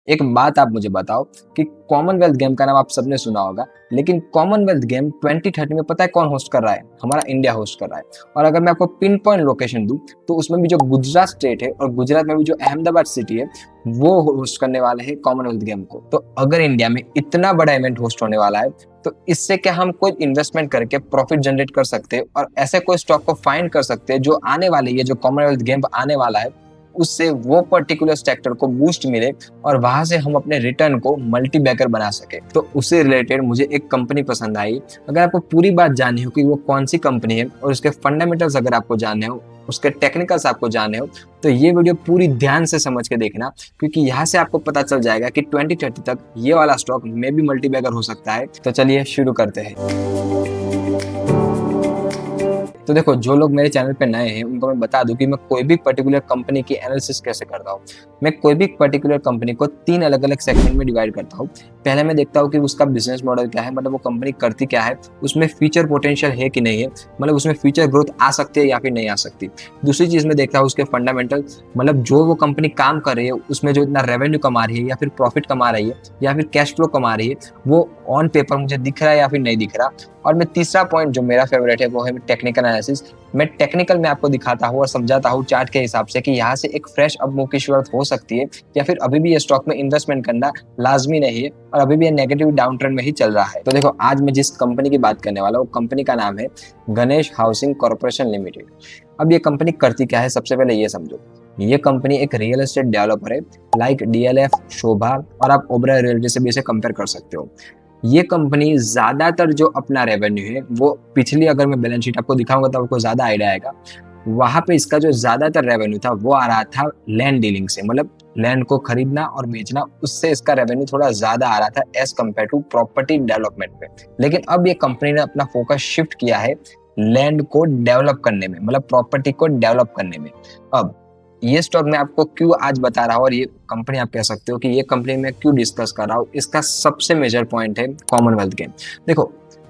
एक बात आप मुझे बताओ कि कॉमनवेल्थ गेम का नाम आप सबने सुना होगा, लेकिन कॉमनवेल्थ गेम 2030 में पता है कौन होस्ट कर रहा है? हमारा इंडिया होस्ट कर रहा है। और अगर मैं आपको पिन पॉइंट लोकेशन दूं तो उसमें भी जो गुजरात स्टेट है और गुजरात में भी जो अहमदाबाद सिटी है वो होस्ट करने वाले हैं कॉमनवेल्थ गेम को। तो अगर इंडिया में इतना बड़ा इवेंट होस्ट होने वाला है तो इससे क्या हम कोई इन्वेस्टमेंट करके प्रॉफिट जनरेट कर सकते हैं और ऐसे कोई स्टॉक को फाइंड कर सकते हैं जो आने वाली है, जो कॉमनवेल्थ गेम आने वाला है उससे वो पर्टिकुलर सेक्टर को बूस्ट मिले और वहां से हम अपने रिटर्न को मल्टी बैकर बना सके। तो उससे रिलेटेड मुझे एक कंपनी पसंद आई। अगर आपको पूरी बात जाननी हो कि वो कौन सी कंपनी है और उसके फंडामेंटल्स अगर आपको जानने हो, उसके टेक्निकल्स आपको जानने हो, तो ये वीडियो पूरी ध्यान से समझ के देखना, क्योंकि यहाँ से आपको पता चल जाएगा कि 2030 तक ये वाला स्टॉक में भी मल्टी बैगर हो सकता है। तो चलिए शुरू करते हैं। तो देखो, जो लोग मेरे चैनल पे नए हैं उनको मैं बता दूं कि मैं कोई भी पर्टिकुलर कंपनी की एनालिसिस कैसे करता हूँ। मैं कोई भी पर्टिकुलर कंपनी को 3 अलग अलग सेगमेंट में डिवाइड करता हूँ। पहले मैं देखता हूँ कि उसका बिजनेस मॉडल क्या है, मतलब वो कंपनी करती क्या है, उसमें फ्यूचर पोटेंशियल है कि नहीं है, मतलब उसमें फ्यूचर ग्रोथ आ सकती है या फिर नहीं आ सकती। दूसरी चीज में देखता हूँ उसके फंडामेंटल, मतलब जो वो कंपनी काम कर रही है उसमें जो इतना रेवेन्यू कमा रही है या फिर प्रॉफिट कमा रही है या फिर कैश फ्लो कमा रही है, वो ऑन पेपर मुझे दिख रहा है या फिर नहीं दिख रहा। और मैं तीसरा पॉइंट जो मेरा फेवरेट है वो है टेक्निकल एनालिसिस। मैं टेक्निकल में आपको दिखाता हूँ और समझाता हूँ चार्ट के हिसाब से कि यहाँ से एक फ्रेश अपमूव की शुरुआत हो सकती है या फिर अभी भी ये स्टॉक में इन्वेस्टमेंट करना लाजमी नहीं है और अभी भी ये नेगेटिव डाउन ट्रेंड में ही चल रहा है। तो देखो, आज मैं जिस कंपनी की बात करने वाला हूँ वो कंपनी का नाम है गणेश हाउसिंग कॉर्पोरेशन लिमिटेड। अब ये कंपनी करती क्या है, सबसे पहले ये समझो। ये कंपनी एक रियल एस्टेट डेवलपर है, लाइक डीएलएफ, शोभा और आप ओबराय रियल्टी से भी इसे कंपेयर कर सकते हो। ये कंपनी ज्यादातर जो अपना रेवेन्यू है वो पिछली, अगर मैं बैलेंस शीट आपको दिखाऊंगा तो आपको ज्यादा आइडिया आएगा। वहां पे इसका जो ज्यादातर रेवेन्यू था वो आ रहा था लैंड डीलिंग से, मतलब लैंड को खरीदना और बेचना, उससे इसका रेवेन्यू थोड़ा ज्यादा आ रहा था as compare to property development में। लेकिन अब ये कंपनी ने अपना फोकस शिफ्ट किया है लैंड को डेवलप करने में, मतलब प्रॉपर्टी को डेवलप करने में। अब ये स्टॉक मैं आपको क्यों आज बता रहा हूँ और ये कंपनी आप कह सकते हो कि ये कंपनी मैं क्यों डिस्कस कर रहा हूँ, इसका सबसे मेजर पॉइंट है कॉमनवेल्थ गेम। देखो,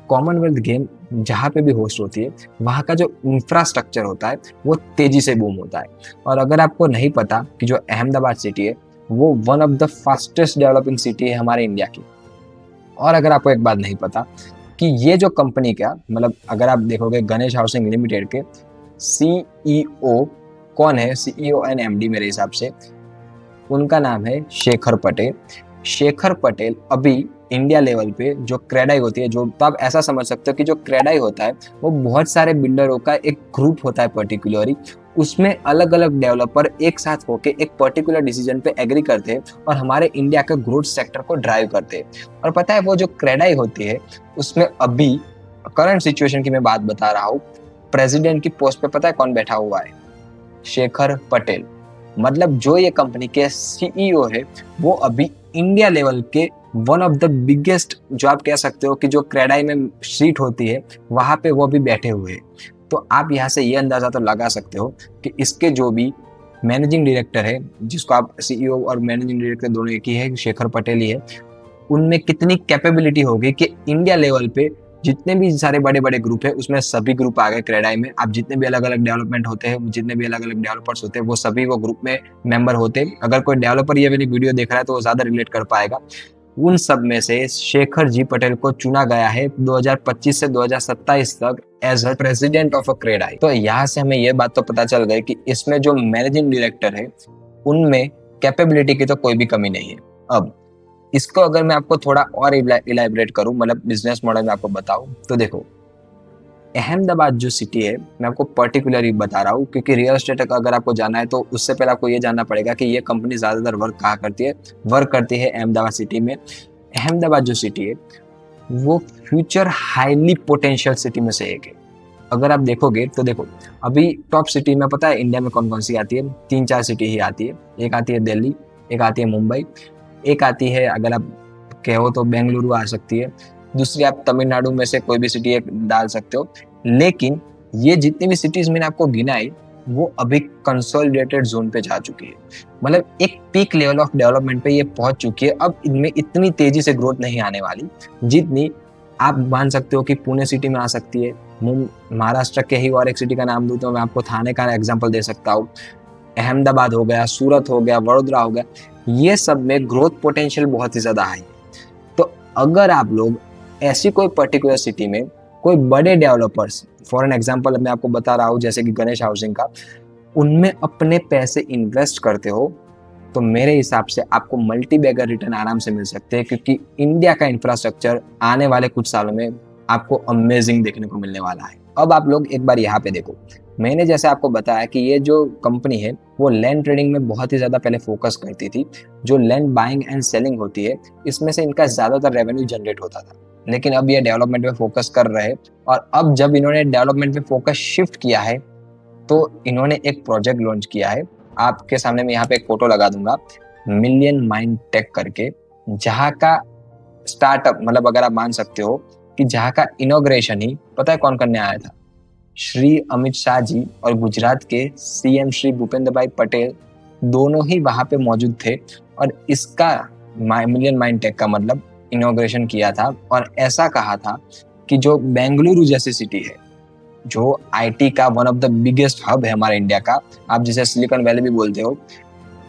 कॉमनवेल्थ गेम जहाँ पे भी होस्ट होती है वहाँ का जो इंफ्रास्ट्रक्चर होता है वो तेजी से बूम होता है। और अगर आपको नहीं पता कि जो अहमदाबाद सिटी है वो one of the fastest developing city है हमारे इंडिया की। और अगर आपको एक बात नहीं पता कि ये जो कंपनी का, मतलब अगर आप देखोगे गणेश हाउसिंग लिमिटेड के सीईओ कौन है, सीईओ एंड एमडी मेरे हिसाब से उनका नाम है शेखर पटेल। शेखर पटेल अभी इंडिया लेवल पे जो क्रेडाई होती है, जो तो आप ऐसा समझ सकते हो कि जो क्रेडाई होता है वो बहुत सारे बिल्डरों का एक ग्रुप होता है पर्टिकुलरली, उसमें अलग अलग डेवलपर एक साथ होके एक पर्टिकुलर डिसीजन पे एग्री करते हैं और हमारे इंडिया के ग्रोथ सेक्टर को ड्राइव करते हैं। और पता है वो जो क्रेडाई होती है उसमें अभी करंट सिचुएशन की मैं बात बता रहा हूँ, प्रेसिडेंट की पोस्ट पे पता है कौन बैठा हुआ है? शेखर पटेल। मतलब जो ये कंपनी के सीईओ है वो अभी इंडिया लेवल के वन ऑफ द बिगेस्ट, जो आप कह सकते हो कि जो क्रेडाई में सीट होती है वहां पे वो भी बैठे हुए हैं। तो आप यहाँ से ये अंदाजा तो लगा सकते हो कि इसके जो भी मैनेजिंग डायरेक्टर है, जिसको आप सीईओ और मैनेजिंग डायरेक्टर दोनों एक ही है, शेखर पटेल ही है, उनमें कितनी कैपेबिलिटी होगी कि इंडिया लेवल पे जितने भी सारे बड़े बड़े ग्रुप है उसमें सभी ग्रुप आ गए क्रेडाई में। आप जितने भी अलग अलग डेवलपमेंट होते हैं, जितने भी अलग अलग डेवलपर्स होते हैं, वो सभी वो ग्रुप में मेंबर होते हैं। अगर कोई डेवलपर ये वाली वीडियो देख रहा है तो वो ज्यादा रिलेट कर पाएगा। उन सब में से शेखर जी पटेल को चुना गया है 2025 से 2027 तक as a president of a CREDAI. तो यहाँ से हमें ये बात तो पता चल गई कि इसमें जो मैनेजिंग डायरेक्टर है उनमें कैपेबिलिटी की तो कोई भी कमी नहीं है। अब इसको अगर मैं आपको थोड़ा और इलैबोरेट करूं, मतलब बिजनेस मॉडल में आपको बताऊं, तो देखो अहमदाबाद जो सिटी है मैं आपको पर्टिकुलरली बता रहा हूँ क्योंकि रियल एस्टेट अगर आपको जाना है तो उससे पहले आपको ये जानना पड़ेगा कि ये कंपनी ज्यादातर वर्क कहाँ करती है। वर्क करती है अहमदाबाद सिटी में। अहमदाबाद जो सिटी है वो फ्यूचर हाईली पोटेंशियल सिटी में से एक है। अगर आप देखोगे तो देखो, अभी टॉप सिटी में पता है इंडिया में कौन कौन सी आती है? 3-4 सिटी ही आती है। एक आती है दिल्ली, एक आती है मुंबई, एक आती है, अगर आप कहो तो बेंगलुरु आ सकती है, दूसरी आप तमिलनाडु में से कोई भी सिटी एक डाल सकते हो। लेकिन ये जितनी भी सिटीज मैंने आपको गिनाई वो अभी कंसोलिडेटेड जोन पे जा चुकी है, मतलब एक पीक लेवल ऑफ डेवलपमेंट पे ये पहुंच चुकी है। अब इनमें इतनी तेजी से ग्रोथ नहीं आने वाली जितनी आप मान सकते हो कि पुणे सिटी में आ सकती है। महाराष्ट्र के ही और एक सिटी का नाम दूं तो मैं आपको थाने का एग्जांपल दे सकता हूँ। अहमदाबाद हो गया, सूरत हो गया, वडोदरा हो गया, ये सब में ग्रोथ पोटेंशियल बहुत ही ज़्यादा हाई है। तो अगर आप लोग ऐसी कोई पर्टिकुलर सिटी में कोई बड़े डेवलपर्स, फॉर एन एग्जांपल मैं आपको बता रहा हूँ जैसे कि गणेश हाउसिंग का, उनमें अपने पैसे इन्वेस्ट करते हो, तो मेरे हिसाब से आपको मल्टी बैगर रिटर्न आराम से मिल सकते हैं, क्योंकि इंडिया का इंफ्रास्ट्रक्चर आने वाले कुछ सालों में आपको अमेजिंग देखने को मिलने वाला है। अब आप लोग एक बार यहाँ पे देखो, मैंने जैसे आपको बताया कि ये जो कंपनी है वो लैंड ट्रेडिंग में बहुत ही ज़्यादा पहले फोकस करती थी। जो लैंड बाइंग एंड सेलिंग होती है, इसमें से इनका ज़्यादातर रेवेन्यू जनरेट होता था, लेकिन अब ये डेवलपमेंट में फोकस कर रहे हैं। और अब जब इन्होंने डेवलपमेंट में फोकस शिफ्ट किया है, तो इन्होंने एक प्रोजेक्ट लॉन्च किया है, आपके सामने मैं यहाँ पे एक फोटो लगा दूंगा, मिलियन माइंड टेक करके, जहाँ का स्टार्टअप, मतलब अगर आप मान सकते हो कि जहाँ का इनॉग्रेशन ही पता है कौन करने आया था, श्री अमित शाह जी और गुजरात के सीएम श्री भूपेंद्र भाई पटेल, दोनों ही वहां पे मौजूद थे। और इसका मिलियन माइंड टेक का मतलब इनॉग्रेशन किया था, और ऐसा कहा था कि जो बेंगलुरु जैसी सिटी है, जो आईटी का one of the biggest hub है हमारे इंडिया का, आप जिसे सिलिकॉन वैली भी बोलते हो,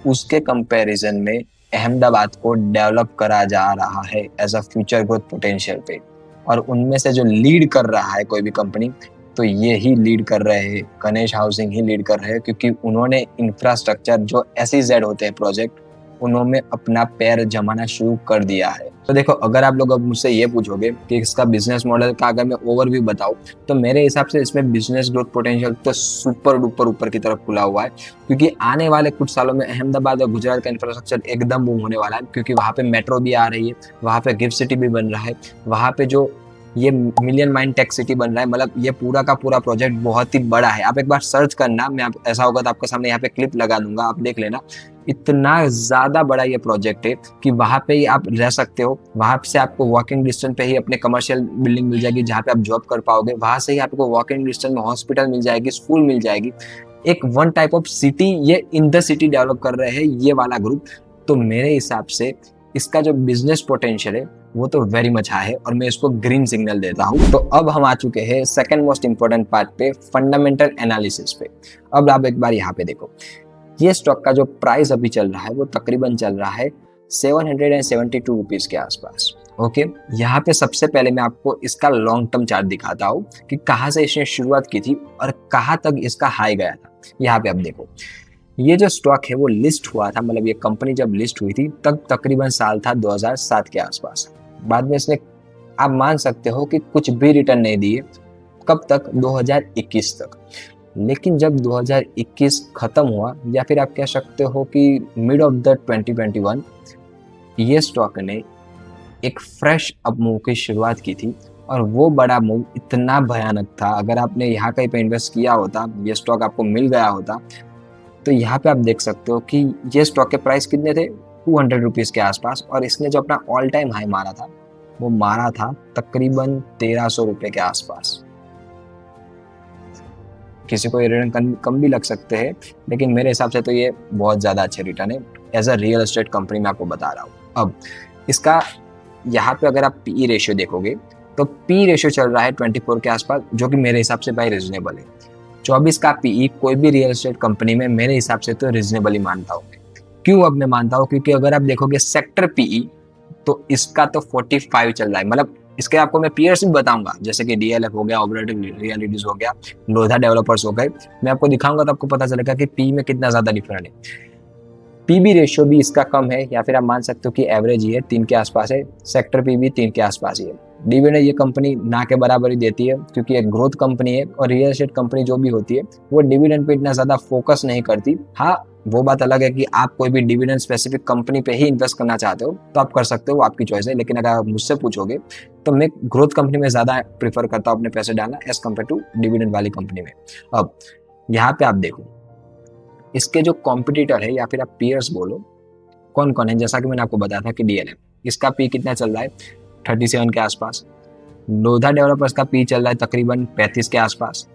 उसके कंपैरिजन में अहमदाबाद को डेवलप करा जा रहा है as a future growth potential पे। और उनमें से जो लीड कर रहा है कोई भी कंपनी, तो ये ही लीड कर रहे हैं, गणेश हाउसिंग ही लीड कर रहे हैं, क्योंकि उन्होंने इंफ्रास्ट्रक्चर जो SEZ होते हैं प्रोजेक्ट, उन्होंने अपना पैर जमाना शुरू कर दिया है। तो देखो, अगर आप लोग अब मुझसे ये पूछोगे कि इसका बिजनेस मॉडल का अगर मैं ओवरव्यू बताऊं, तो मेरे हिसाब से इसमें बिजनेस ग्रोथ पोटेंशियल तो सुपर डुपर ऊपर की तरफ खुला हुआ है, क्योंकि आने वाले कुछ सालों में अहमदाबाद और गुजरात का इंफ्रास्ट्रक्चर एकदम बूम होने वाला है, क्योंकि वहाँ पे मेट्रो भी आ रही है, वहाँ पे गिफ्ट सिटी भी बन रहा है, वहाँ पे जो ये मिलियन माइंड टेक सिटी बन रहा है, मतलब ये पूरा का पूरा प्रोजेक्ट बहुत ही बड़ा है। आप एक बार सर्च करना, मैं ऐसा होगा तो आपके सामने यहाँ पे क्लिप लगा दूंगा, आप देख लेना। इतना ज्यादा बड़ा ये प्रोजेक्ट है कि वहां पे ही आप रह सकते हो, वहां से आपको वॉकिंग डिस्टेंस पे ही अपने कमर्शियल बिल्डिंग मिल जाएगी जहाँ पे आप जॉब कर पाओगे, वहां से ही आपको वॉकिंग डिस्टेंस में हॉस्पिटल मिल जाएगी, स्कूल मिल जाएगी। एक वन टाइप ऑफ सिटी ये इन द सिटी डेवलप कर रहे हैं ये वाला ग्रुप। तो मेरे हिसाब से इसका जो बिजनेस पोटेंशियल है वो तो वेरी मच हाई है, और मैं इसको ग्रीन सिग्नल देता हूँ। तो अब हम आ चुके हैं सेकंड मोस्ट इंपोर्टेंट पार्ट पे, फंडामेंटल एनालिसिस पे। अब आप एक बार यहाँ पे देखो, ये स्टॉक का जो प्राइस अभी चल रहा है वो तकरीबन चल रहा है 772 रुपीज के आसपास। ओके, यहाँ पे सबसे पहले मैं आपको इसका लॉन्ग टर्म चार्ट दिखाता हूँ कि कहाँ से इसने शुरुआत की थी और कहाँ तक इसका हाई गया था। यहाँ पे आप देखो, ये जो स्टॉक है वो लिस्ट हुआ था, मतलब ये कंपनी जब लिस्ट हुई थी तब तकरीबन साल था 2007 के आसपास। बाद में इसने, आप मान सकते हो कि कुछ भी रिटर्न नहीं दिए, कब तक, 2021 तक। लेकिन जब 2021 खत्म हुआ, या फिर आप कह सकते हो कि मिड ऑफ द 2021, ये स्टॉक ने एक फ्रेश अप मूव की शुरुआत की थी, और वो बड़ा मूव इतना भयानक था, अगर आपने यहाँ कहीं पे इन्वेस्ट किया होता, ये स्टॉक आपको मिल गया होता, तो यहाँ पे आप देख सकते हो कि ये स्टॉक के प्राइस कितने थे, 200 रुपीज के आसपास, और इसने जो अपना ऑल टाइम हाई मारा था वो मारा था तकरीबन 1300 रुपए के आसपास। किसी को ये रिटर्न कम भी लग सकते हैं, लेकिन मेरे हिसाब से तो ये बहुत ज़्यादा अच्छे रिटर्न है as a real estate company मैं आपको बता रहा हूँ। अब इसका यहाँ पे अगर आप पीई रेशियो देखोगे, तो पी रेशियो चल रहा है 24 के आसपास, जो कि मेरे हिसाब से भाई रिजनेबल है। 24 का पीई कोई भी रियल एस्टेट कंपनी में मेरे हिसाब से तो रिजनेबल ही मानता हूँ। क्यों अब मैं मानता हूँ, क्योंकि अगर आप देखोगे सेक्टर पीई, तो इसका तो 45 चल रहा है। मतलब इसके आपको मैं पीयर्स भी बताऊंगा, जैसे कि डीएलएफ हो गया, ऑपरेटिव रियलिटीज हो गया, लोधा डेवलपर्स हो गए, मैं आपको दिखाऊंगा तो आपको पता चलेगा कि पी में कितना ज्यादा डिफरेंट है। पीबी रेशियो भी इसका कम है, या फिर आप मान सकते हो कि एवरेज ही है, 3 के आसपास है। सेक्टर पीबी 3 के आसपास ही है। डिविडेंड ये कंपनी ना के बराबर ही देती है, क्योंकि एक ग्रोथ कंपनी है, और रियल एस्टेट कंपनी जो भी होती है वो डिविडेंड पे इतना ज्यादा फोकस नहीं करती। हाँ, वो बात अलग है कि आप कोई भी डिविडेंड स्पेसिफिक कंपनी पे ही इन्वेस्ट करना चाहते हो तो आप कर सकते हो, आपकी चॉइस है। लेकिन अगर आप मुझसे पूछोगे तो मैं ग्रोथ कंपनी में ज्यादा प्रीफर करता हूँ अपने पैसे डालना एज कम्पेयर टू डिविडेंड वाली कंपनी में। अब यहाँ पे आप देखो, इसके जो कॉम्पिटिटर है या फिर आप पीयर्स बोलो, कौन कौन है, जैसा कि मैंने आपको बताया था कि डीएलएफ, इसका पी कितना चल रहा है, 37 के आसपास। लोधा डेवलपर्स का पी चल रहा है तकरीबन 35 के आसपास।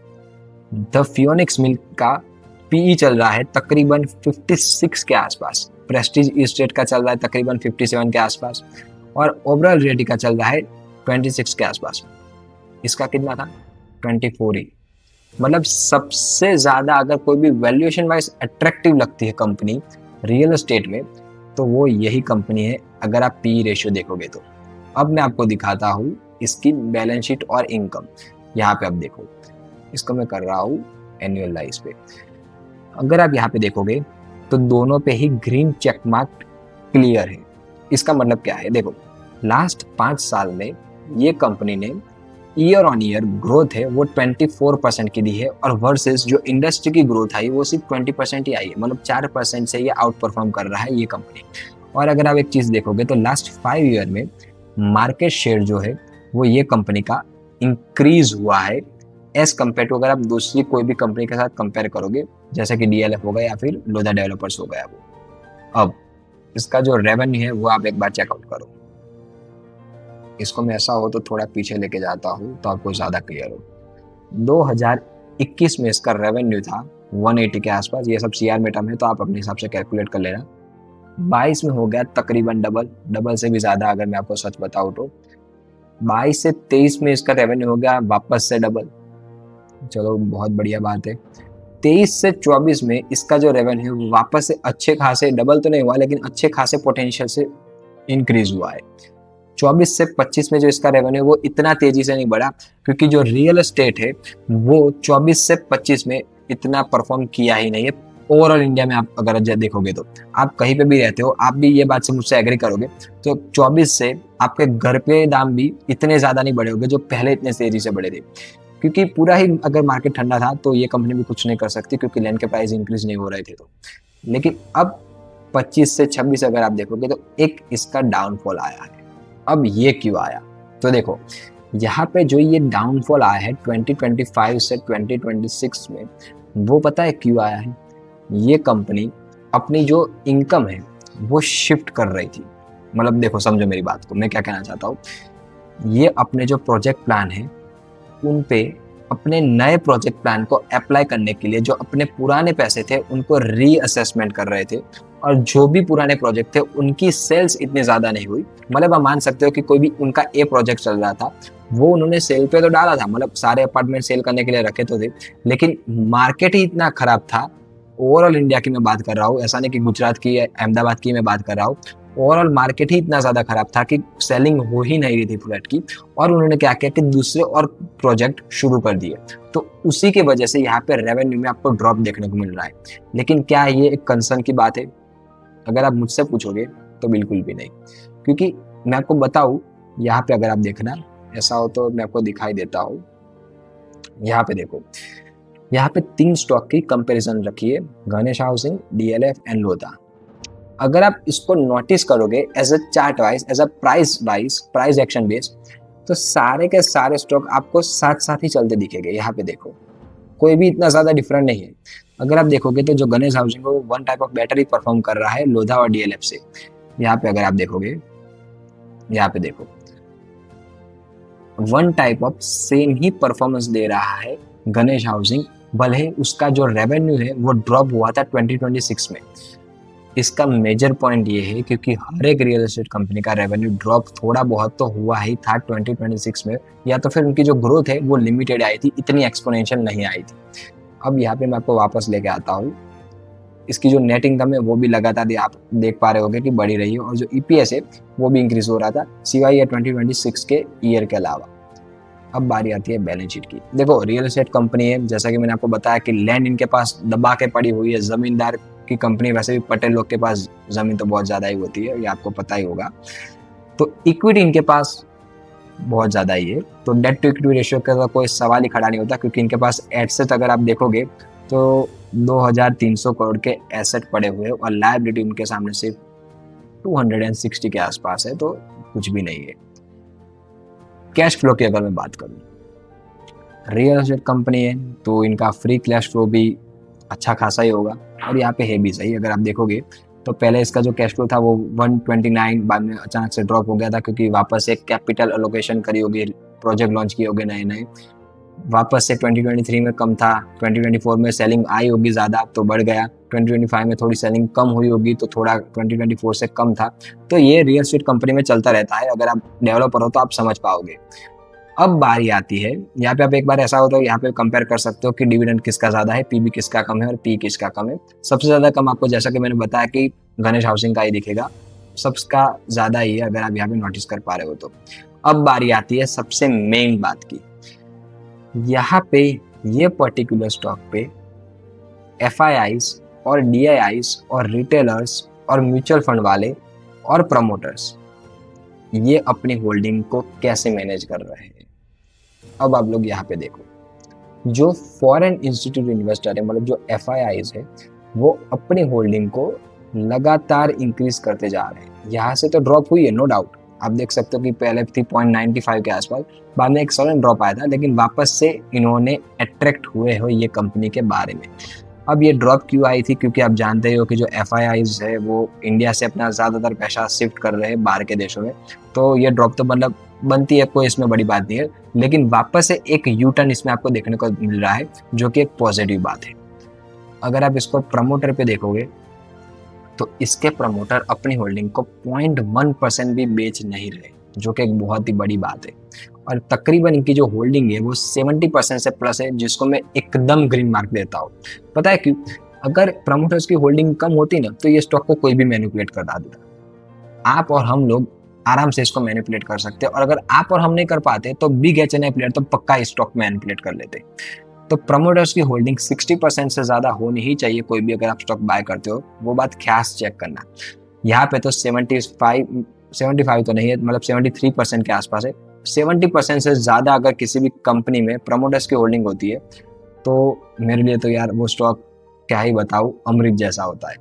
द फियोनिक्स मिल का पीई चल रहा है तकरीबन 56 के आसपास। प्रेस्टीज इस्टेट का चल रहा है तकरीबन 57 के आसपास, और ओवरऑल रियल्टी का चल रहा है 26 के आसपास। इसका कितना था, 24 ही। मतलब सबसे ज्यादा अगर कोई भी वैल्यूएशन वाइज अट्रैक्टिव लगती है कंपनी रियल एस्टेट में, तो वो यही कंपनी है अगर आप पी रेशियो देखोगे तो। अब मैं आपको दिखाता हूँ इसकी बैलेंस शीट और इनकम। यहाँ पे आप देखो, इसको मैं कर रहा हूँ एनुअलाइज पे। अगर आप यहाँ पे देखोगे तो दोनों पे ही ग्रीन चेक मार्क क्लियर है। इसका मतलब क्या है, देखो लास्ट 5 साल में ये कंपनी ने ईयर ऑन ईयर ग्रोथ है वो 24% की दी है, और वर्सेस जो इंडस्ट्री की ग्रोथ आई वो सिर्फ 20% ही आई है। मतलब 4% से ये आउट परफॉर्म कर रहा है ये कंपनी। और अगर आप एक चीज देखोगे तो लास्ट 5 ईयर में मार्केट शेयर जो है वो ये कंपनी का इंक्रीज हुआ है एज कम्पेयर टू, अगर आप दूसरी कोई भी कंपनी के साथ कंपेयर करोगे, जैसे कि डीएलएफ हो गया या फिर लोधा डेवलपर्स हो गया वो। अब इसका जो रेवेन्यू है वो आप एक बार चेकआउट करो। इसको मैं ऐसा हो तो थोड़ा पीछे लेके जाता हूँ तो आपको ज़्यादा क्लियर हो। 2021 में इसका रेवेन्यू था 180 के आसपास, ये सब सीआर में टर्म है तो आप अपने हिसाब से कैलकुलेट कर लेना। 22 में हो गया तकरीबन डबल से भी ज़्यादा, अगर मैं आपको सच बताऊँ तो 22 से 23 में इसका रेवेन्यू हो गया वापस से डबल। चलो बहुत बढ़िया बात है। 23 से 24 में इसका जो रेवेन्यू वापस से अच्छे खासे डबल तो नहीं हुआ, लेकिन अच्छे खासे पोटेंशियल से इंक्रीज हुआ है। 24 से 25 में जो इसका रेवेन्यू वो इतना तेजी से नहीं बढ़ा, क्योंकि जो रियल एस्टेट है वो 24 से 25 में इतना परफॉर्म किया ही नहीं है। ओवरऑल इंडिया में आप अगर देखोगे तो आप कहीं पे भी रहते हो, आप भी ये बात से मुझसे एग्री करोगे, तो 24 से आपके घर पे दाम भी इतने ज्यादा नहीं बढ़े होंगे जो पहले इतने तेजी से बढ़े थे। क्योंकि पूरा ही अगर मार्केट ठंडा था तो ये कंपनी भी कुछ नहीं कर सकती, क्योंकि लैंड के प्राइस इंक्रीज नहीं हो रहे थे तो। लेकिन अब 25 से 26 अगर आप देखोगे तो एक इसका डाउनफॉल आया है। अब ये क्यों आया, तो देखो यहाँ पे जो ये डाउनफॉल आया है 2025 से 2026 में, वो पता है क्यों आया है। ये कंपनी अपनी जो इनकम है वो शिफ्ट कर रही थी। मतलब देखो समझो मेरी बात को, मैं क्या कहना चाहता हूँ। ये अपने जो प्रोजेक्ट प्लान है उन पे अपने नए प्रोजेक्ट प्लान को अप्लाई करने के लिए जो अपने पुराने पैसे थे उनको रीअसेसमेंट कर रहे थे, और जो भी पुराने प्रोजेक्ट थे उनकी सेल्स इतनी ज्यादा नहीं हुई। मतलब आप मान सकते हो कि कोई भी उनका ए प्रोजेक्ट चल रहा था वो उन्होंने सेल पे तो डाला था, मतलब सारे अपार्टमेंट सेल करने के लिए रखे तो थे, लेकिन मार्केट ही इतना खराब था। ओवरऑल इंडिया की मैं बात कर रहा हूँ, ऐसा नहीं कि गुजरात की अहमदाबाद की मैं बात कर रहा हूँ। ओवरऑल मार्केट ही इतना ज्यादा खराब था कि सेलिंग हो ही नहीं रही थी फ्लैट की, और उन्होंने क्या किया कि दूसरे और प्रोजेक्ट शुरू कर दिए। तो उसी के वजह से यहाँ पे रेवेन्यू में आपको ड्रॉप देखने को मिल रहा है। लेकिन क्या ये एक कंसर्न की बात है? अगर आप मुझसे पूछोगे तो बिल्कुल भी नहीं, क्योंकि मैं आपको बताऊं, यहाँ पे अगर आप देखना ऐसा हो तो मैं आपको दिखाई देता हूँ। यहाँ पे देखो, यहाँ पे 3 स्टॉक की कंपैरिजन रखी है, Ganesh Housing, DLF and Lodha. अगर आप इसको नोटिस करोगे as a chart wise, as a price wise, price action base, तो सारे के सारे स्टॉक आपको साथ साथ ही चलते दिखेंगे। यहाँ पे देखो कोई भी इतना ज्यादा डिफरेंट नहीं है। अगर आप देखोगे तो जो गणेश हाउसिंग है वो one type of better he perform कर रहा है लोधा और डीएलएफ से। यहाँ पे अगर आप देखोगे, यहाँ पे देखो वन टाइप ऑफ सेम ही परफॉर्मेंस दे रहा है गणेश हाउसिंग, भले उसका जो रेवेन्यू है वो ड्रॉप हुआ था 2026 में। इसका मेजर पॉइंट ये है क्योंकि हर एक रियल एस्टेट कंपनी का रेवेन्यू ड्रॉप थोड़ा बहुत तो हुआ ही था 2026 में, या तो फिर उनकी जो ग्रोथ है वो लिमिटेड आई थी, इतनी एक्सपोनेंशियल नहीं आई थी। अब यहाँ पे मैं आपको वापस लेके आता हूँ। इसकी जो नेट इनकम है वो भी लगातार आप देख पा रहे होंगे कि बढ़ी रही है, और जो ईपीएस है वो भी इंक्रीज हो रहा था सिवाय ये 2026 के ईयर के अलावा। अब बारी आती है बैलेंस शीट की। देखो रियल एस्टेट कंपनी है, जैसा कि मैंने आपको बताया कि लैंड इनके पास दबा के पड़ी हुई है। जमींदार की कंपनी, वैसे भी पटेल लोग के पास जमीन तो बहुत ज्यादा ही होती है, ये आपको पता ही होगा। तो इक्विटी इनके पास बहुत ज्यादा ही है, तो डेट टू इक्विटी रेशियो का तो कोई सवाल ही खड़ा नहीं होता, क्योंकि इनके पास एसेट अगर आप देखोगे तो 2300 करोड़ के एसेट पड़े हुए, और लायबिलिटी उनके सामने सिर्फ 260 के आसपास है, तो कुछ भी नहीं है। कैश फ्लो की अगर मैं बात करूं, रियल एस्टेट कंपनी है तो इनका फ्री कैश फ्लो भी अच्छा खासा ही होगा, और यहाँ पे है भी सही। अगर आप देखोगे तो पहले इसका जो कैश फ्लो था वो 129 बाद में अचानक से ड्रॉप हो गया था, क्योंकि वापस एक कैपिटल एलोकेशन करी होगी, प्रोजेक्ट लॉन्च किए होंगे नए नए, वापस से 2023 में कम था, 2024 में सेलिंग आई होगी ज़्यादा तो बढ़ गया, 2025 में थोड़ी सेलिंग कम हुई होगी तो थोड़ा 2024 से कम था। तो ये रियल एस्टेट कंपनी में चलता रहता है, अगर आप डेवलपर हो तो आप समझ पाओगे। अब बारी आती है, यहाँ पे आप एक बार ऐसा होता है, यहाँ पे कंपेयर कर सकते हो कि डिविडेंड किसका ज्यादा है, पीबी किसका कम है और पी किसका कम है। सबसे ज्यादा कम आपको, जैसा कि मैंने बताया, कि गणेश हाउसिंग का ही दिखेगा, सबका ज्यादा ही है अगर आप यहाँ पे नोटिस कर पा रहे हो तो। अब बारी आती है सबसे मेन बात की। यहाँ पे ये पर्टिकुलर स्टॉक पे FIIs और DIIs और रिटेलर्स और म्यूचुअल फंड वाले और प्रमोटर्स ये अपनी होल्डिंग को कैसे मैनेज कर रहे हैं। अब आप लोग यहाँ पे देखो, जो फॉरेन इंस्टीट्यूट इन्वेस्टर है, मतलब जो FIIs है, वो अपनी होल्डिंग को लगातार इंक्रीज करते जा रहे हैं। यहाँ से तो ड्रॉप हुई है, नो डाउट, आप देख सकते हो कि पहले थी 0.95 के आसपास, बाद में एक सडन ड्रॉप आया था, लेकिन वापस से इन्होंने अट्रैक्ट हुए हो ये कंपनी के बारे में। अब ये ड्रॉप क्यों आई थी, क्योंकि आप जानते हो कि जो FIIs है वो इंडिया से अपना ज़्यादातर पैसा शिफ्ट कर रहे हैं बाहर के देशों में, तो ये ड्रॉप तो मतलब बनती है, कोई इसमें बड़ी बात नहीं है, लेकिन वापस से एक यू टर्न इसमें आपको देखने को मिल रहा है, जो कि एक पॉजिटिव बात है। अगर आप इसको प्रमोटर पे देखोगे तो इसके प्रमोटर अपनी होल्डिंग को 0.1% भी बेच नहीं रहे, जो कि एक बहुत ही बड़ी बात है। और तकरीबन इनकी जो होल्डिंग है वो 70% से प्लस है, जिसको मैं एकदम ग्रीन मार्क देता हूँ। पता है क्यों? अगर प्रमोटर्स की होल्डिंग कम होती ना, तो ये स्टॉक को कोई भी मैनिपुलेट कर देता। आप और हम लोग आराम से इसको मैनिपुलेट कर सकते हैं, और अगर आप और हम नहीं कर पाते तो बिग HNI प्लेयर तो पक्का स्टॉक मैनिपुलेट कर लेते। तो प्रमोटर्स की होल्डिंग 60% से ज्यादा होनी ही चाहिए कोई भी अगर आप स्टॉक बाय करते हो, वो बात खास चेक करना। यहाँ पे तो 75 तो नहीं है, मतलब 73% के आसपास है। 70% से ज्यादा अगर किसी भी कंपनी में प्रमोटर्स की होल्डिंग होती है तो मेरे लिए तो यार वो स्टॉक क्या ही बताऊं, अमृत जैसा होता है।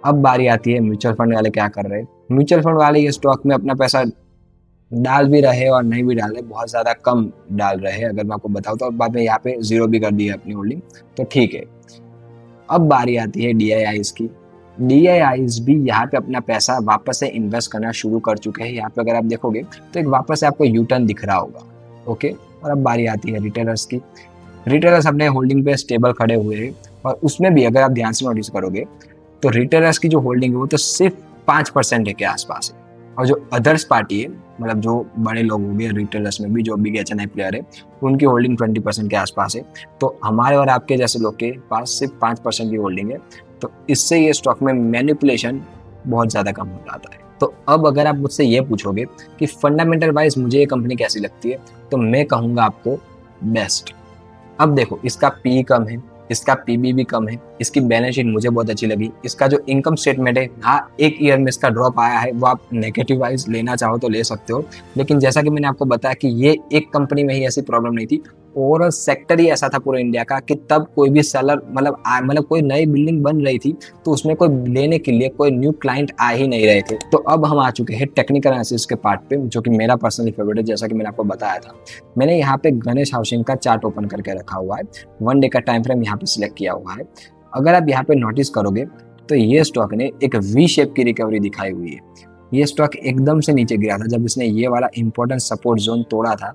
अब बारी आती है म्यूचुअल फंड वाले क्या कर रहे हैं। म्यूचुअल फंड वाले ये स्टॉक में अपना पैसा डाल भी रहे और नहीं भी डाल रहे, बहुत ज़्यादा कम डाल रहे हैं अगर मैं आपको बताऊँ तो। बाद में यहाँ पे 0 भी कर दी है अपनी होल्डिंग, तो ठीक है। अब बारी आती है DIIs की। DIIs भी यहाँ पे अपना पैसा वापस से इन्वेस्ट करना शुरू कर चुके हैं। यहाँ पे अगर आप देखोगे तो एक वापस से आपको यू टर्न दिख रहा होगा, ओके। और अब बारी आती है रिटेलर्स की। रिटेलर्स अपने होल्डिंग पे स्टेबल खड़े हुए हैं, और उसमें भी अगर आप ध्यान से नोटिस करोगे तो रिटेलर्स की जो होल्डिंग है वो तो सिर्फ 5% के आसपास है। और जो अदर्स पार्टी है, मतलब जो बड़े लोग हो गए रिटेलर्स में भी, जो बिग HNI प्लेयर है, उनकी होल्डिंग 20% के आसपास है। तो हमारे और आपके जैसे लोग के पास सिर्फ 5% की होल्डिंग है, तो इससे ये स्टॉक में मैनिपुलेशन बहुत ज़्यादा कम हो जाता है। तो अब अगर आप मुझसे ये पूछोगे कि फंडामेंटल वाइज मुझे ये कंपनी कैसी लगती है, तो मैं कहूँगा आपको बेस्ट। अब देखो, इसका पी कम है, इसका पीबी भी कम है, इसकी बैलेंस शीट मुझे बहुत अच्छी लगी, इसका जो इनकम स्टेटमेंट है, हाँ एक ईयर में इसका ड्रॉप आया है, वो आप नेगेटिव वाइज लेना चाहो तो ले सकते हो, लेकिन जैसा कि मैंने आपको बताया कि ये एक कंपनी में ही ऐसी प्रॉब्लम नहीं थी, ओवरऑल सेक्टर ही ऐसा था पूरे इंडिया का कि तब कोई भी सेलर, मतलब कोई नई बिल्डिंग बन रही थी तो उसमें कोई लेने के लिए कोई न्यू क्लाइंट आ ही नहीं रहे थे। तो अब हम आ चुके हैं टेक्निकल एनालिसिस के पार्ट पे, जो कि मेरा पर्सनली फेवरेट है। जैसा कि मैंने आपको बताया था, मैंने यहाँ पे गणेश हाउसिंग का चार्ट ओपन करके रखा हुआ है, 1 डे का टाइम फ्रेम यहाँ पे सिलेक्ट किया हुआ है। अगर आप यहाँ पे नोटिस करोगे तो ये स्टॉक ने एक वी शेप की रिकवरी दिखाई हुई है। ये स्टॉक एकदम से नीचे गिरा था जब इसने ये वाला इंपॉर्टेंट सपोर्ट जोन तोड़ा था।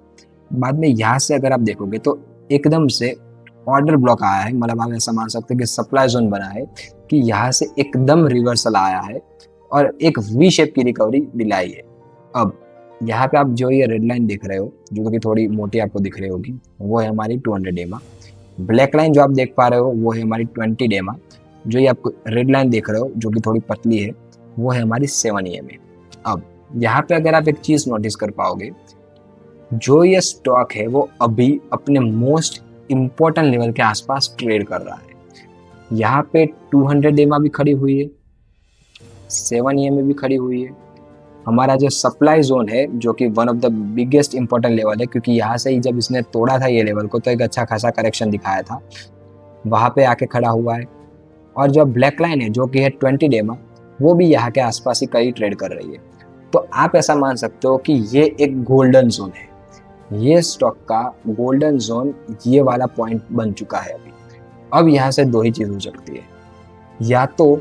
बाद में यहाँ से अगर आप देखोगे तो एकदम से ऑर्डर ब्लॉक आया है, मतलब आप ऐसा मान सकते हैं कि सप्लाई जोन बना है, कि यहाँ से एकदम रिवर्सल आया है और एक वी शेप की रिकवरी दिलाई है। अब यहाँ पे आप जो ये रेड लाइन देख रहे हो, जो कि थोड़ी मोटी आपको दिख रही होगी, वो है हमारी 200 EMA। ब्लैक लाइन जो आप देख पा रहे हो वो है हमारी 20 EMA। जो ये आपको रेड लाइन देख रहे हो जो कि थोड़ी पतली है, वो है हमारी 7 EMA। अब यहाँ पे अगर आप एक चीज नोटिस कर पाओगे, जो ये स्टॉक है वो अभी अपने मोस्ट इम्पोर्टेंट लेवल के आसपास ट्रेड कर रहा है। यहाँ पे 200 EMA भी खड़ी हुई है, 7 EMA भी खड़ी हुई है। हमारा जो सप्लाई जोन है, जो कि one of the biggest important level है, क्योंकि यहाँ से ही जब इसने तोड़ा था ये लेवल को तो एक अच्छा खासा करेक्शन दिखाया था, वहाँ पे आके खड़ा हुआ है। और जो ब्लैक लाइन है जो कि है 20 EMA, वो भी यहाँ के आसपास ही कहीं ट्रेड कर रही है। तो आप ऐसा मान सकते हो कि ये एक गोल्डन जोन है। ये स्टॉक का गोल्डन जोन ये वाला पॉइंट बन चुका है अभी। अब यहाँ से दो ही चीज़ हो सकती है, या तो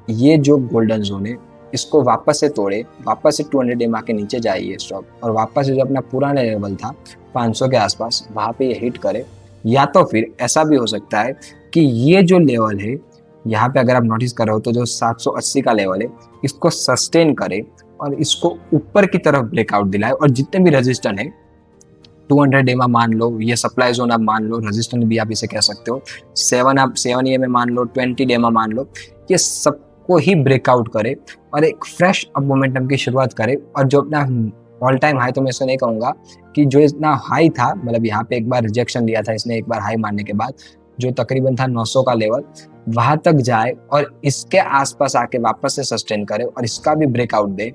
ये जो गोल्डन जोन है इसको वापस से तोड़े, वापस से 200 EMA के नीचे जाए ये स्टॉक, और वापस से जो अपना पुराना लेवल था 500 के आसपास वहाँ पे ये हिट करे। या तो फिर ऐसा भी हो सकता है कि ये जो लेवल है यहाँ पे अगर आप नोटिस कर रहे हो तो जो 780 का लेवल है, इसको सस्टेन करे और इसको ऊपर की तरफ ब्रेकआउट दिलाए, और जितने भी रेजिस्टेंस है 200 EMA मान लो, ये सप्लाई जोन आप मान लो, रेजिस्टेंस भी आप इसे कह सकते हो, 7 EMA मान लो, 20 EMA मान लो, ये सबको ही ब्रेकआउट करे और एक फ्रेश अप मोमेंटम की शुरुआत करे। और जो अपना ऑल टाइम हाई, तो मैं इसे नहीं कहूँगा कि जो इतना हाई था, मतलब यहाँ पे एक बार रिजेक्शन दिया था इसने एक बार हाई मारने के बाद, जो तकरीबन था 900 का लेवल, वहां तक जाए और इसके आसपास आके वापस से सस्टेन करे और इसका भी ब्रेकआउट दे,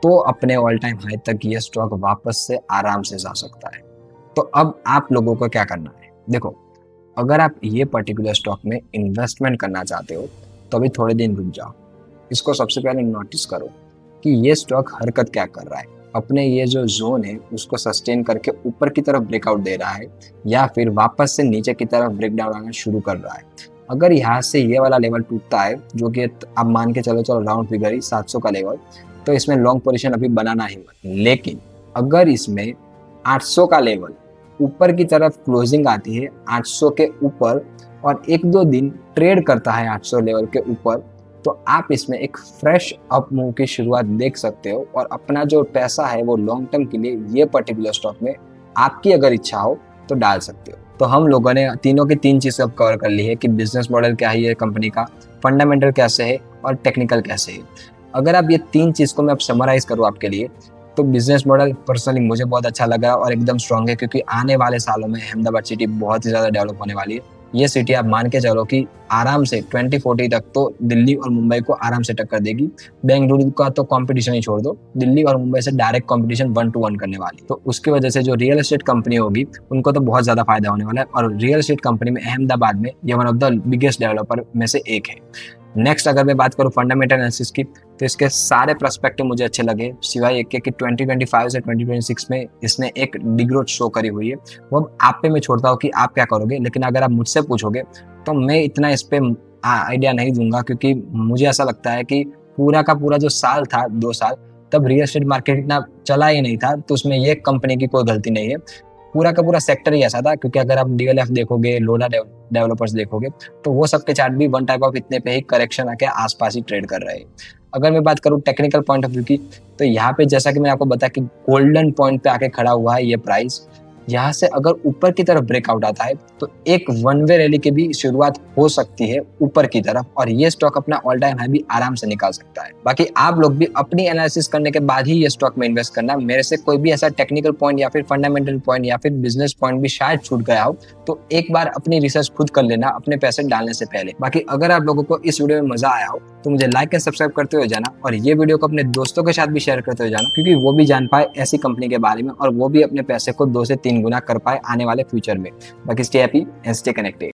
तो अपने ऑल टाइम हाई तक ये स्टॉक वापस से आराम से जा सकता है। तो अब आप लोगों को क्या करना है, देखो, अगर आप ये पर्टिकुलर स्टॉक में इन्वेस्टमेंट करना चाहते हो तो अभी थोड़े दिन रुक जाओ, इसको सबसे पहले नोटिस करो कि ये स्टॉक हरकत क्या कर रहा है, अपने ये जो जोन है उसको सस्टेन करके ऊपर की तरफ ब्रेकआउट दे रहा है या फिर वापस से नीचे की तरफ ब्रेकडाउन आना शुरू कर रहा है। अगर यहाँ से ये वाला लेवल टूटता है, जो कि आप मान के चलो राउंड फिगर ही 700 का लेवल, तो इसमें लॉन्ग पोजीशन अभी बनाना ही मत। लेकिन अगर इसमें 800 का लेवल ऊपर की तरफ क्लोजिंग आती है 800 के ऊपर और 1-2 दिन ट्रेड करता है 800 लेवल के ऊपर, तो आप इसमें एक फ्रेश अप मूव की शुरुआत देख सकते हो और अपना जो पैसा है वो लॉन्ग टर्म के लिए ये पर्टिकुलर स्टॉक में आपकी अगर इच्छा हो तो डाल सकते हो। तो हम लोगों ने तीनों की 3 चीज़ अब कवर कर ली है कि बिजनेस मॉडल क्या है ये कंपनी का, फंडामेंटल कैसे है और टेक्निकल कैसे है। अगर आप ये 3 चीज़ को मैं अब समराइज करूँ आपके लिए, तो बिजनेस मॉडल पर्सनली मुझे बहुत अच्छा लगा और एकदम स्ट्रॉन्ग है, क्योंकि आने वाले सालों में अहमदाबाद सिटी बहुत ही ज़्यादा डेवलप होने वाली है। ये सिटी आप मान के चलो कि आराम से 2040 तक तो दिल्ली और मुंबई को आराम से टक्कर देगी। बेंगलुरु का तो कंपटीशन ही छोड़ दो, दिल्ली और मुंबई से डायरेक्ट कंपटीशन 1 to 1 करने वाली। तो उसकी वजह से जो रियल एस्टेट कंपनी होगी उनको तो बहुत ज़्यादा फायदा होने वाला है, और रियल एस्टेट कंपनी में अहमदाबाद में ये one of the biggest developer में से एक है। नेक्स्ट अगर मैं बात करूँ फंडामेंटल एनालिसिस की, तो इसके सारे पर्सपेक्टिव मुझे अच्छे लगे, सिवाय एक के कि 2025 से 2026 में इसने एक डिग्रोथ शो करी हुई है। वो अब आप पे मैं छोड़ता हूँ कि आप क्या करोगे, लेकिन अगर आप मुझसे पूछोगे तो मैं इतना इस पे आइडिया नहीं दूंगा, क्योंकि मुझे ऐसा लगता है कि पूरा का पूरा जो साल था 2 साल, तब रियल एस्टेट मार्केट इतना चला ही नहीं था, तो उसमें ये कंपनी की कोई गलती नहीं है। पूरा का पूरा सेक्टर ही ऐसा था, क्योंकि अगर आप डीएलएफ देखोगे, लोडा डेवलपर्स देखोगे, तो वो सबके चार्ट भी वन टाइप ऑफ इतने पे ही करेक्शन आके आसपास ही ट्रेड कर रहे हैं। अगर मैं बात करूँ टेक्निकल पॉइंट ऑफ व्यू की, तो यहाँ पे जैसा कि मैंने आपको बताया कि गोल्डन पॉइंट पे आके खड़ा हुआ है ये प्राइस, यहाँ से अगर ऊपर की तरफ ब्रेकआउट आता है तो एक वन वे रैली की भी शुरुआत हो सकती है ऊपर की तरफ, और ये स्टॉक अपना ऑल टाइम हाई भी आराम से निकाल सकता है। बाकी आप लोग भी अपनी एनालिसिस करने के बाद ही ये स्टॉक में इन्वेस्ट करना। मेरे से कोई भी ऐसा टेक्निकल पॉइंट या फिर फंडामेंटल पॉइंट या फिर बिजनेस पॉइंट भी शायद छूट गया हो, तो एक बार अपनी रिसर्च खुद कर लेना अपने पैसे डालने से पहले। बाकी अगर आप लोगों को इस वीडियो में मजा आया हो तो मुझे लाइक एंड सब्सक्राइब करते हुए जाना, और ये वीडियो को अपने दोस्तों के साथ भी शेयर करते हुए जाना, क्योंकि वो भी जान पाए ऐसी कंपनी के बारे में और वो भी अपने पैसे को 2 से 3 गुना कर पाए आने वाले फ्यूचर में। बाकी stay happy and stay connected.